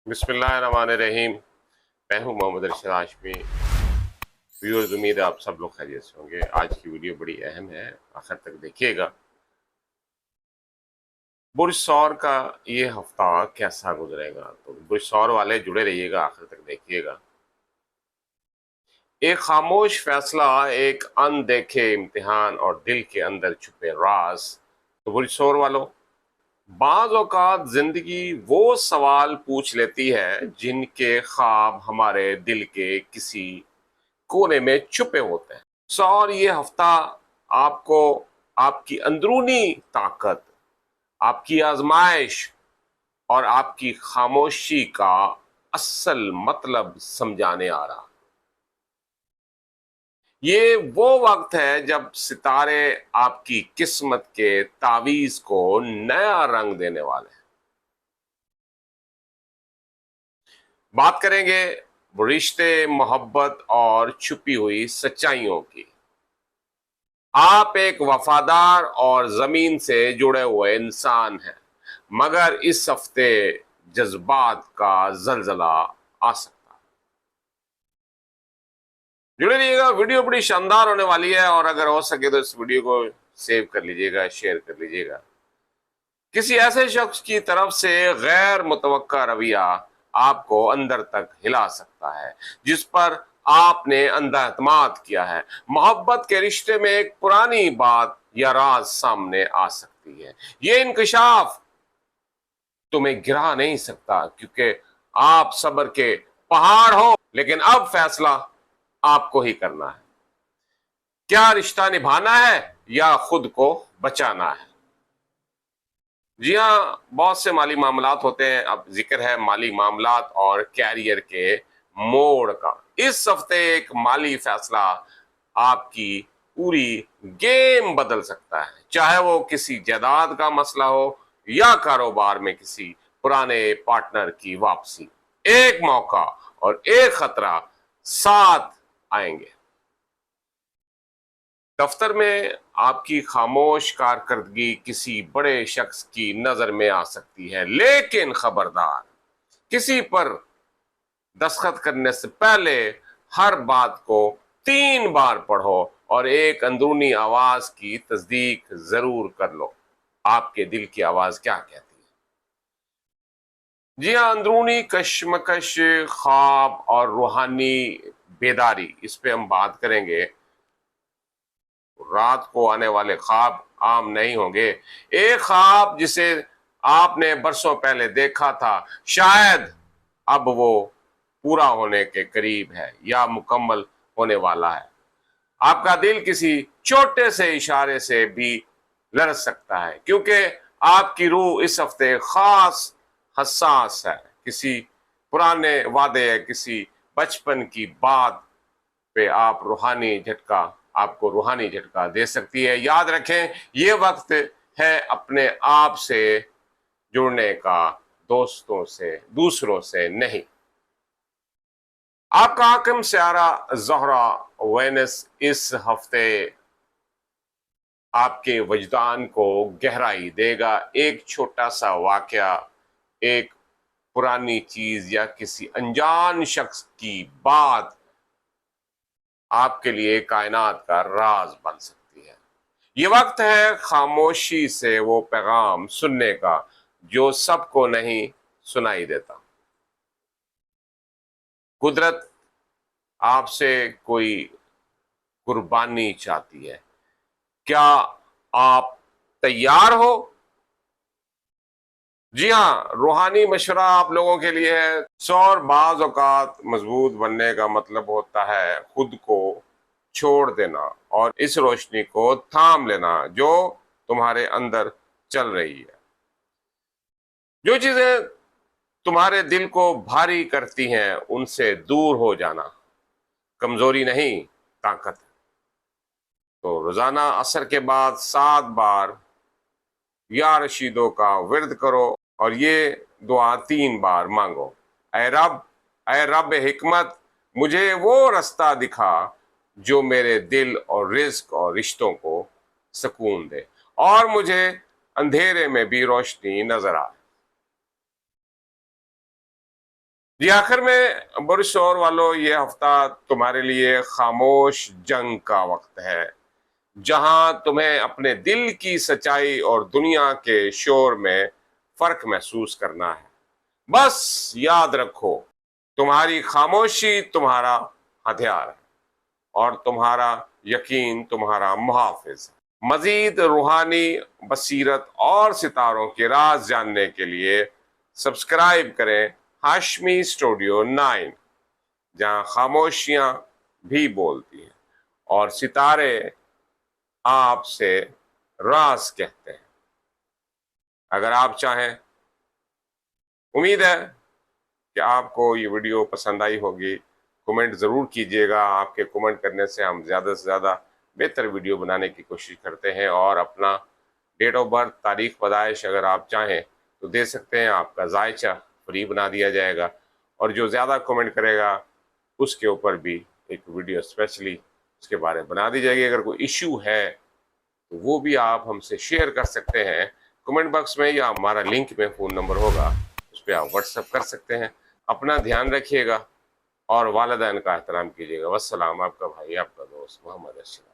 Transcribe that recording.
बिस्मिल्लाहिर्रहमानिर्रहीम। मैं हूं मोहम्मद अरशद हाशमी। व्यूअर्स, उम्मीद है आप सब लोग खैरियत से होंगे। आज की वीडियो बड़ी अहम है, आखिर तक देखिएगा। बुर्ज सौर का ये हफ्ता कैसा गुजरेगा, तो बुर्ज सौर वाले जुड़े रहिएगा, आखिर तक देखिएगा। एक खामोश फैसला, एक अनदेखे इम्तिहान और दिल के अंदर छुपे राज। तो बुर्ज सौर वालों, बाज़ औक़ात जिंदगी वो सवाल पूछ लेती है जिनके ख्वाब हमारे दिल के किसी कोने में छुपे होते हैं। और ये हफ्ता आपको आपकी अंदरूनी ताकत, आपकी आजमाइश और आपकी खामोशी का असल मतलब समझाने आ रहा। ये वो वक्त है जब सितारे आपकी किस्मत के तावीज को नया रंग देने वाले हैं। बात करेंगे रिश्ते, मोहब्बत और छुपी हुई सच्चाइयों की। आप एक वफादार और जमीन से जुड़े हुए इंसान हैं, मगर इस हफ्ते जज्बात का जलजला आ सकता है। जुड़े रहिएगा, वीडियो बड़ी शानदार होने वाली है। और अगर हो सके तो इस वीडियो को सेव कर लीजिएगा, शेयर कर लीजिएगा। किसी ऐसे शख्स की तरफ से गैर मुतवक्का रवैया आपको अंदर तक हिला सकता है, जिस पर आपने अंधा एतमाद किया है। मोहब्बत के रिश्ते में एक पुरानी बात या राज सामने आ सकती है। ये इंकशाफ तुम्हें गिरा नहीं सकता, क्योंकि आप सब्र के पहाड़ हो, लेकिन अब फैसला आपको ही करना है। क्या रिश्ता निभाना है या खुद को बचाना है? जी हाँ, बहुत से माली मामलात होते हैं। अब जिक्र है माली मामलात और कैरियर के मोड़ का। इस हफ्ते एक माली फैसला आपकी पूरी गेम बदल सकता है, चाहे वो किसी जायदाद का मसला हो या कारोबार में किसी पुराने पार्टनर की वापसी। एक मौका और एक खतरा साथ आएंगे। दफ्तर में आपकी खामोश कारकर्दगी किसी बड़े शख्स की नजर में आ सकती है, लेकिन खबरदार, किसी पर दस्तखत करने से पहले हर बात को 3 बार पढ़ो और एक अंदरूनी आवाज की तस्दीक जरूर कर लो। आपके दिल की आवाज क्या कहती है? जी हाँ, अंदरूनी कश्मकश, ख्वाब और रूहानी बेदारी, इस पे हम बात करेंगे। रात को आने वाले ख्वाब आम नहीं होंगे। एक ख्वाब जिसे आपने बरसों पहले देखा था, शायद अब वो पूरा होने के करीब है या मुकम्मल होने वाला है। आपका दिल किसी छोटे से इशारे से भी लरज सकता है, क्योंकि आपकी रूह इस हफ्ते खास हसास है। किसी पुराने वादे, किसी बचपन की बात पे आपको रूहानी झटका दे सकती है। याद रखें, ये वक्त है अपने आप से जुड़ने का, दोस्तों से, दूसरों से नहीं। आपका हाकिम सियारा ज़ोहरा वेनस इस हफ्ते आपके वजदान को गहराई देगा। एक छोटा सा वाकया, एक पुरानी चीज या किसी अनजान शख्स की बात आपके लिए कायनात का राज बन सकती है। ये वक्त है खामोशी से वो पैगाम सुनने का जो सबको नहीं सुनाई देता। कुदरत आपसे कोई कुर्बानी चाहती है। क्या आप तैयार हो? जी हाँ, रूहानी मशवरा आप लोगों के लिए है। और बाज़ औक़ात मजबूत बनने का मतलब होता है खुद को छोड़ देना और इस रोशनी को थाम लेना जो तुम्हारे अंदर चल रही है। जो चीजें तुम्हारे दिल को भारी करती हैं, उनसे दूर हो जाना कमजोरी नहीं, ताकत है। तो रोजाना असर के बाद 7 बार या रशीदों का विर्द करो और ये दुआ 3 बार मांगो। ऐ रब हिकमत, मुझे वो रास्ता दिखा जो मेरे दिल और रिज्क और रिश्तों को सुकून दे और मुझे अंधेरे में भी रोशनी नजर आए। جی آخر میں برش شور والوں، یہ ہفتہ تمہارے لیے خاموش جنگ کا وقت ہے، جہاں تمہیں اپنے دل کی سچائی اور دنیا کے شور میں فرق محسوس کرنا ہے۔ بس یاد رکھو، تمہاری خاموشی تمہارا ہتھیار ہے اور تمہارا یقین تمہارا محافظ ہے۔ مزید روحانی بصیرت اور ستاروں کے راز جاننے کے لیے سبسکرائب کریں ہاشمی اسٹوڈیو 9، جہاں خاموشیاں بھی بولتی ہیں اور ستارے آپ سے راز کہتے ہیں۔ اگر آپ چاہیں، امید ہے کہ آپ کو یہ ویڈیو پسند آئی ہوگی۔ کمنٹ ضرور کیجئے گا، آپ کے کمنٹ کرنے سے ہم زیادہ سے زیادہ بہتر ویڈیو بنانے کی کوشش کرتے ہیں، اور اپنا ڈیٹ آف برتھ، تاریخ پیدائش اگر آپ چاہیں تو دے سکتے ہیں، آپ کا ذائچہ فری بنا دیا جائے گا، اور جو زیادہ کمنٹ کرے گا اس کے اوپر بھی ایک ویڈیو اسپیشلی اس کے بارے میں بنا دی جائے گی۔ اگر کوئی ایشو ہے تو وہ بھی آپ ہم سے شیئر کر سکتے ہیں کمنٹ باکس میں، یا ہمارا لنک میں فون نمبر ہوگا، اس پہ آپ واٹس ایپ کر سکتے ہیں۔ اپنا دھیان رکھیے گا اور والدین کا احترام کیجیے گا۔ والسلام، آپ کا بھائی، آپ کا دوست محمد ارشد۔